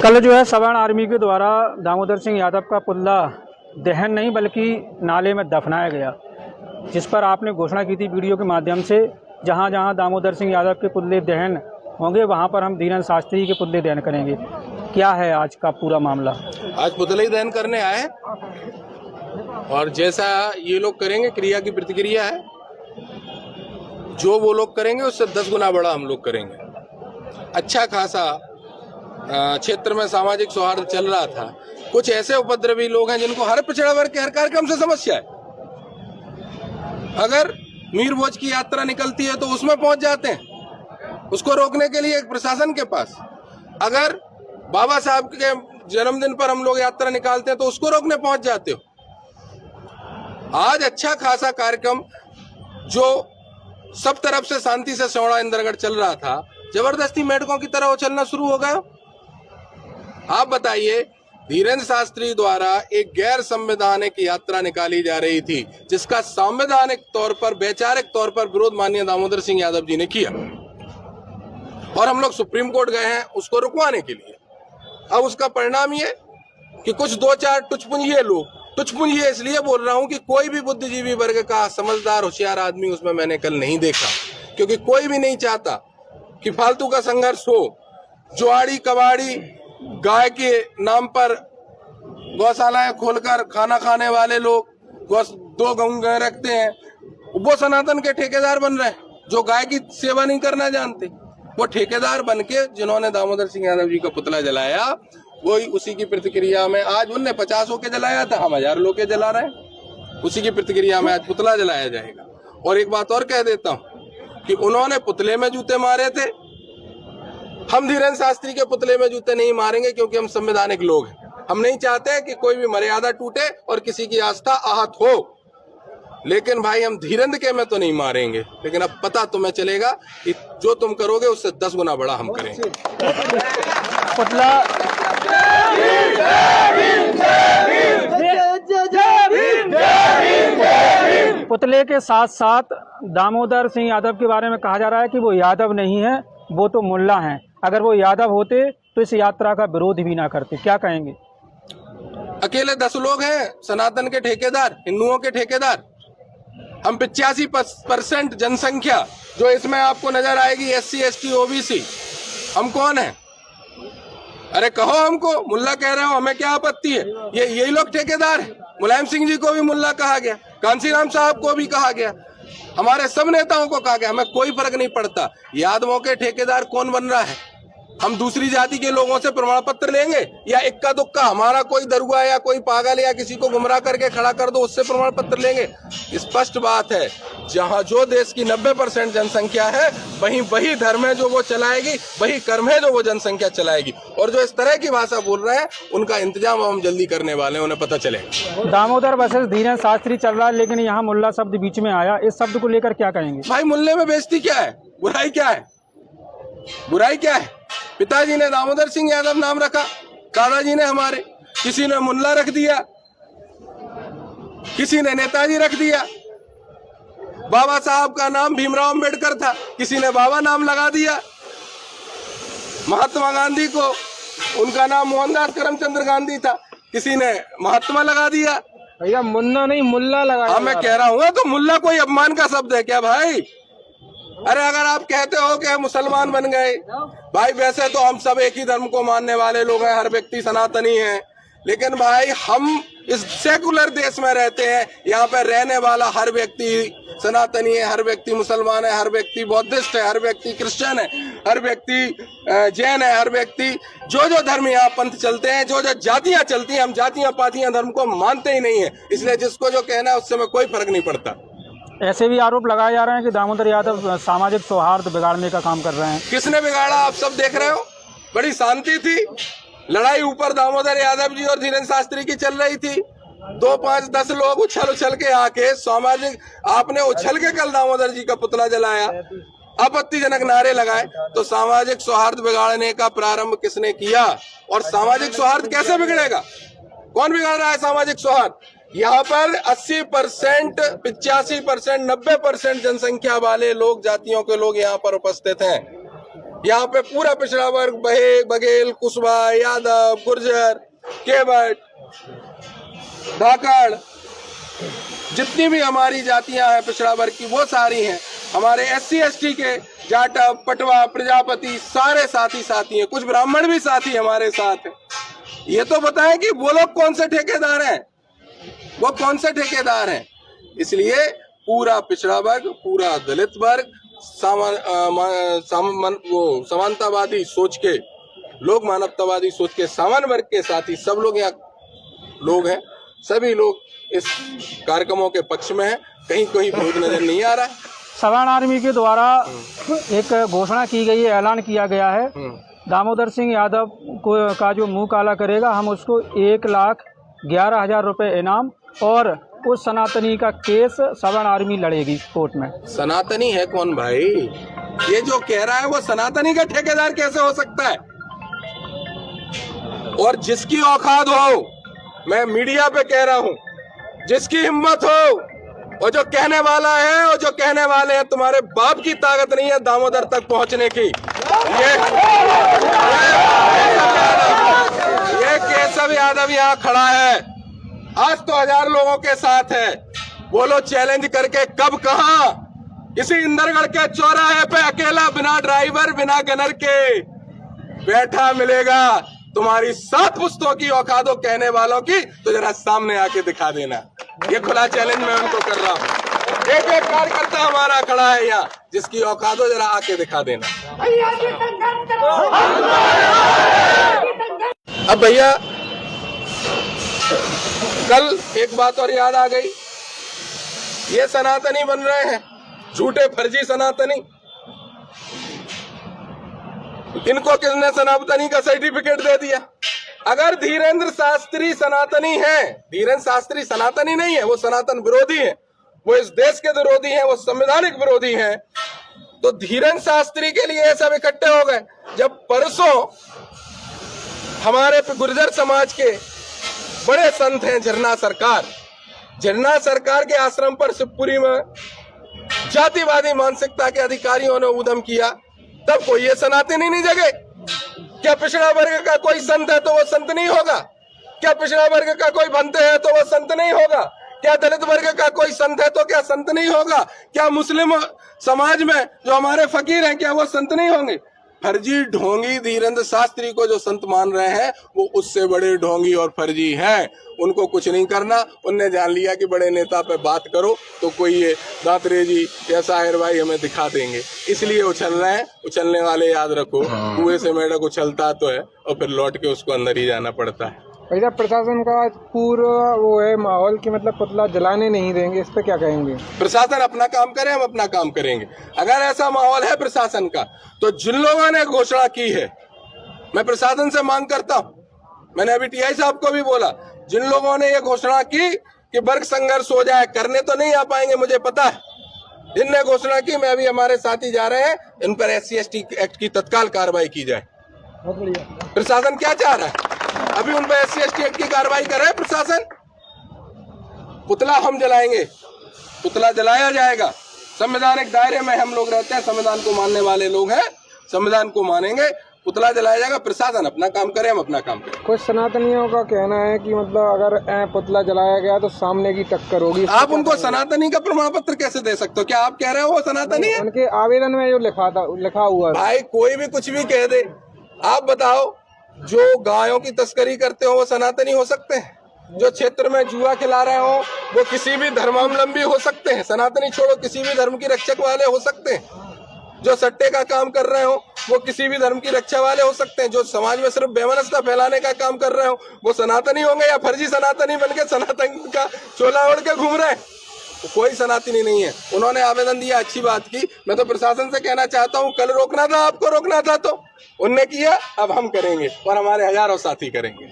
कल जो है सवर्ण आर्मी के द्वारा दामोदर सिंह यादव का पुतला दहन नहीं बल्कि नाले में दफनाया गया, जिस पर आपने घोषणा की थी वीडियो के माध्यम से जहां जहां दामोदर सिंह यादव के पुतले दहन होंगे वहां पर हम धीरेन्द्र शास्त्री के पुतले दहन करेंगे। क्या है आज का पूरा मामला? आज पुतले ही दहन करने आए और जैसा ये लोग करेंगे क्रिया की प्रतिक्रिया है। जो वो लोग करेंगे उससे 10 गुना बड़ा हम लोग करेंगे। अच्छा खासा क्षेत्र में सामाजिक सौहार्द चल रहा था। कुछ ऐसे उपद्रवी लोग हैं जिनको हर पिछड़ा वर्ग के हर कार्यक्रम से समस्या है। अगर मीर भोज की यात्रा निकलती है तो उसमें पहुंच जाते हैं, उसको रोकने के लिए एक प्रशासन के पास। अगर बाबा साहब के जन्मदिन पर हम लोग यात्रा निकालते हैं तो उसको रोकने पहुंच जाते हो। आज अच्छा खासा कार्यक्रम जो सब तरफ से शांति से सोना इंद्रगढ़ चल रहा था, जबरदस्ती मेढकों की तरह उछलना शुरू हो गया। आप बताइए, धीरेन्द्र शास्त्री द्वारा एक गैर संवैधानिक यात्रा निकाली जा रही थी जिसका संवैधानिक तौर पर, वैचारिक तौर पर विरोध माननीय दामोदर सिंह यादव जी ने किया और हम लोग सुप्रीम कोर्ट गए हैं उसको रुकवाने के लिए। अब उसका परिणाम ये कि कुछ 2-4 टुचपुंजिए लोग, टुचपुंजिए इसलिए बोल रहा हूं कि कोई भी बुद्धिजीवी वर्ग का समझदार होशियार आदमी उसमें मैंने कल नहीं देखा, क्योंकि कोई भी नहीं चाहता कि फालतू का संघर्ष हो। जुआड़ी कबाड़ी गाय के नाम पर गौशालाएं खोलकर खाना खाने वाले लोग 2 गाय रखते हैं, वो सनातन के ठेकेदार बन रहे हैं। जो गाय की सेवा नहीं करना जानते वो ठेकेदार बन के जिन्होंने दामोदर सिंह यादव जी का पुतला जलाया, वही उसी की प्रतिक्रिया में आज उनने 50 होके जलाया था, हम 1000 लोग के जला रहे हैं। उसी की प्रतिक्रिया में आज पुतला जलाया जाएगा। और एक बात और कह देता हूं कि उन्होंने पुतले में जूते मारे थे, हम धीरेन्द्र शास्त्री के पुतले में जूते नहीं मारेंगे, क्योंकि हम संवैधानिक लोग हैं। हम नहीं चाहते कि कोई भी मर्यादा टूटे और किसी की आस्था आहत हो। लेकिन भाई हम धीरेन्द्र के में तो नहीं मारेंगे, लेकिन अब पता तुम्हें चलेगा कि जो तुम करोगे उससे 10 गुना बड़ा हम करेंगे। पुतला पुतले के साथ साथ दामोदर सिंह यादव के बारे में कहा जा रहा है कि वो यादव नहीं है, वो तो मुल्ला हैं। अगर वो यादव होते तो इस यात्रा का विरोध भी ना करते। क्या कहेंगे? अकेले 10 लोग हैं सनातन के ठेकेदार, हिंदुओं के ठेकेदार। हम 85% जनसंख्या जो इसमें आपको नजर आएगी SC ST OBC, हम कौन है? अरे कहो हमको, मुल्ला कह रहे हो, हमें क्या आपत्ति है? यही लोग ठेकेदार हैं। मुलायम सिंह जी को भी मुल्ला कहा गया, कांसीराम साहब को भी कहा गया, हमारे सब नेताओं को कहा गया। हमें कोई फर्क नहीं पड़ता यादवों के ठेकेदार कौन बन रहा है। हम दूसरी जाति के लोगों से प्रमाण पत्र लेंगे या इक्का दुक्का हमारा कोई दरुआ या कोई पागल या किसी को गुमराह करके खड़ा कर दो उससे प्रमाण पत्र लेंगे? स्पष्ट बात है, जहां जो देश की 90% जनसंख्या है वही धर्म है जो वो चलाएगी, वही कर्म है जो वो जनसंख्या चलाएगी। और जो इस तरह की भाषा बोल रहे हैं उनका इंतजाम हम जल्दी करने वाले हैं, उन्हें पता चलेगा। दामोदर वर्सेस धीरेन्द्र शास्त्री चल रहा है, लेकिन यहाँ मुल्ला शब्द बीच में आया, इस शब्द को लेकर क्या कहेंगे? भाई मुल्ले में बेइज्जती क्या है? बुराई क्या है? बुराई क्या है? पिताजी ने दामोदर सिंह यादव नाम रखा, दादाजी ने हमारे, किसी ने मुल्ला रख दिया, किसी ने नेताजी रख दिया। बाबा साहब का नाम भीमराव अंबेडकर था, किसी ने बाबा नाम लगा दिया। महात्मा गांधी को उनका नाम मोहनदास करमचंद्र गांधी था, किसी ने महात्मा लगा दिया। भैया मुन्ना नहीं मुल्ला लगा। हाँ मैं कह रहा हूँ, तो मुल्ला कोई अपमान का शब्द है क्या भाई? अरे अगर आप कहते हो कि मुसलमान बन गए, भाई वैसे तो हम सब एक ही धर्म को मानने वाले लोग हैं, हर व्यक्ति सनातनी है। लेकिन भाई हम इस सेकुलर देश में रहते हैं, यहाँ पे रहने वाला हर व्यक्ति सनातनी है, हर व्यक्ति मुसलमान है, हर व्यक्ति बौद्धिस्ट है, हर व्यक्ति क्रिश्चियन है, हर व्यक्ति जैन है, हर व्यक्ति जो धर्म यहाँ पंथ चलते हैं, जो जातियां चलती हैं, हम जातियां पातियां धर्म को मानते ही नहीं है। इसलिए जिसको जो कहना है उससे में कोई फर्क नहीं पड़ता। ऐसे भी आरोप लगाए जा रहे हैं कि दामोदर यादव सामाजिक सौहार्द बिगाड़ने का काम कर रहे हैं। किसने बिगाड़ा? आप सब देख रहे हो, बड़ी शांति थी। लड़ाई ऊपर दामोदर यादव जी और धीरेन्द्र शास्त्री की चल रही थी। 2, 5, 10 लोग उछल के आके सामाजिक, आपने उछल के कल दामोदर जी का पुतला जलाया, आपत्तिजनक नारे लगाए, तो सामाजिक सौहार्द बिगाड़ने का प्रारंभ किसने किया? और सामाजिक सौहार्द कैसे बिगड़ेगा? कौन बिगाड़ रहा है सामाजिक सौहार्द? यहाँ पर 80%, 85%, 90% जनसंख्या वाले लोग, जातियों के लोग यहाँ पर उपस्थित हैं। यहाँ पे पूरा पिछड़ा वर्ग बहेग, बघेल, कुशवाहा, यादव, गुर्जर, केवट, धाकड़, जितनी भी हमारी जातियां हैं पिछड़ा वर्ग की वो सारी हैं। हमारे SC ST के जाटव, पटवा, प्रजापति सारे साथी हैं। कुछ ब्राह्मण भी साथी हमारे साथ हैं। ये तो बताएं कि वो लोग कौन से ठेकेदार हैं, वो कौन से ठेकेदार हैं। इसलिए पूरा पिछड़ा वर्ग, पूरा दलित वर्ग, समानतावादी सोच के लोग, मानवतावादी सोच के सामान्य वर्ग के साथी सब लोग यहाँ लोग हैं। सभी लोग इस कार्यक्रमों के पक्ष में हैं। कहीं कोई विरोध नजर नहीं आ रहा है। सवर्ण आर्मी के द्वारा एक घोषणा की गई है, ऐलान किया गया है, दामोदर सिंह यादव को का जो मुंह काला करेगा हम उसको 1,11,000 रुपये इनाम, और उस सनातनी का केस सवर्ण आर्मी लड़ेगी कोर्ट में। सनातनी है कौन भाई? ये जो कह रहा है वो सनातनी का ठेकेदार कैसे हो सकता है? और जिसकी औकात हो, मैं मीडिया पे कह रहा हूं, जिसकी हिम्मत हो, और जो कहने वाला है और जो कहने वाले हैं, तुम्हारे बाप की ताकत नहीं है दामोदर तक पहुंचने की। ये केशव यादव यहाँ खड़ा है, आज तो 1000 लोगों के साथ है। बोलो चैलेंज करके कब कहां इसी इंदरगढ़ के चौराहे पे अकेला बिना ड्राइवर बिना गनर के बैठा मिलेगा। तुम्हारी 7 पुस्तों की औकातों कहने वालों की तो जरा सामने आके दिखा देना। ये खुला चैलेंज मैं उनको कर रहा हूँ। एक कार्यकर्ता हमारा खड़ा है यहाँ, जिसकी औकातों जरा आके दिखा देना। अब भैया कल एक बात और याद आ गई, ये सनातनी बन रहे हैं, झूठे फर्जी सनातनी। इनको किसने सनातनी का सर्टिफिकेट दे दिया? अगर धीरेन्द्र शास्त्री सनातनी है, धीरेन्द्र शास्त्री सनातनी नहीं है, वो सनातन विरोधी है, वो इस देश के विरोधी हैं, वो संवैधानिक विरोधी हैं, तो धीरेन्द्र शास्त्री के लिए ये सब इकट्ठे हो गए। जब परसों हमारे गुर्जर समाज के बड़े संत हैं झरना सरकार के आश्रम पर शिवपुरी में जातिवादी मानसिकता के अधिकारियों ने उद्यम किया, तब कोई ये सनातनी नहीं जगे। क्या पिछड़ा वर्ग का कोई संत है तो वो संत नहीं होगा? क्या पिछड़ा वर्ग का कोई भंते है तो वो संत नहीं होगा? क्या दलित वर्ग का कोई संत है तो क्या संत नहीं होगा? क्या मुस्लिम समाज में जो हमारे फकीर हैं क्या वो संत नहीं होंगे? फर्जी ढोंगी धीरेन्द्र शास्त्री को जो संत मान रहे हैं वो उससे बड़े ढोंगी और फर्जी हैं। उनको कुछ नहीं करना। उनने जान लिया कि बड़े नेता पे बात करो तो कोई ये दातरे जी या साहिर भाई हमें दिखा देंगे, इसलिए उछल रहे हैं। उछलने वाले याद रखो, कुएं से मेढक उछलता तो है और फिर लौट के उसको अंदर ही जाना पड़ता है। भैया प्रशासन का पूरा वो है माहौल की, मतलब पुतला जलाने नहीं देंगे, इस पे क्या कहेंगे? प्रशासन अपना काम करे, हम अपना काम करेंगे। अगर ऐसा माहौल है प्रशासन का, तो जिन लोगों ने घोषणा की है, मैं प्रशासन से मांग करता हूँ, मैंने अभी TI साहब को भी बोला, जिन लोगों ने ये घोषणा की कि वर्ग संघर्ष हो जाए, करने तो नहीं आ पाएंगे मुझे पता है, जिनने घोषणा की, मैं अभी हमारे साथी जा रहे हैं, इन पर SC ST एक्ट की तत्काल कार्रवाई की जाए। प्रशासन क्या चाह रहा है? अभी उन पर SC ST एक्ट की कार्रवाई कर रहे हैं प्रशासन। पुतला हम जलाएंगे, पुतला जलाया जाएगा। संवैधानिक दायरे में हम लोग रहते हैं, संविधान को मानने वाले लोग हैं, संविधान को मानेंगे। पुतला जलाया जाएगा, प्रशासन अपना काम करे, हम अपना काम करें। कुछ सनातनियों का कहना है कि मतलब अगर पुतला जलाया गया तो सामने की टक्कर होगी। आप उनको सनातनी का प्रमाण पत्र कैसे दे सकते हो? क्या आप कह रहे हो वो सनातनी है? उनके आवेदन में जो लिखा हुआ है। भाई कोई भी कुछ भी कह दे। आप बताओ, जो गायों की तस्करी करते हो वो सनातनी हो सकते हैं? जो क्षेत्र में जुआ खिला रहे हो वो किसी भी धर्मावलंबी हो सकते हैं? सनातनी छोड़ो, किसी भी धर्म की रक्षक वाले हो सकते हैं। जो सट्टे का काम कर रहे हो वो किसी भी धर्म की रक्षा वाले हो सकते हैं। जो समाज में सिर्फ बेमनस्ता फैलाने का काम कर रहे हो वो सनातनी होंगे, या फर्जी सनातनी बनके सनातन का चोला ओढ़ के घूम रहे हैं? कोई सनातनी नहीं है। उन्होंने आवेदन दिया, अच्छी बात की। मैं तो प्रशासन से कहना चाहता हूँ, कल रोकना था, आपको रोकना था तो उनने किया, अब हम करेंगे और हमारे हजारों साथी करेंगे।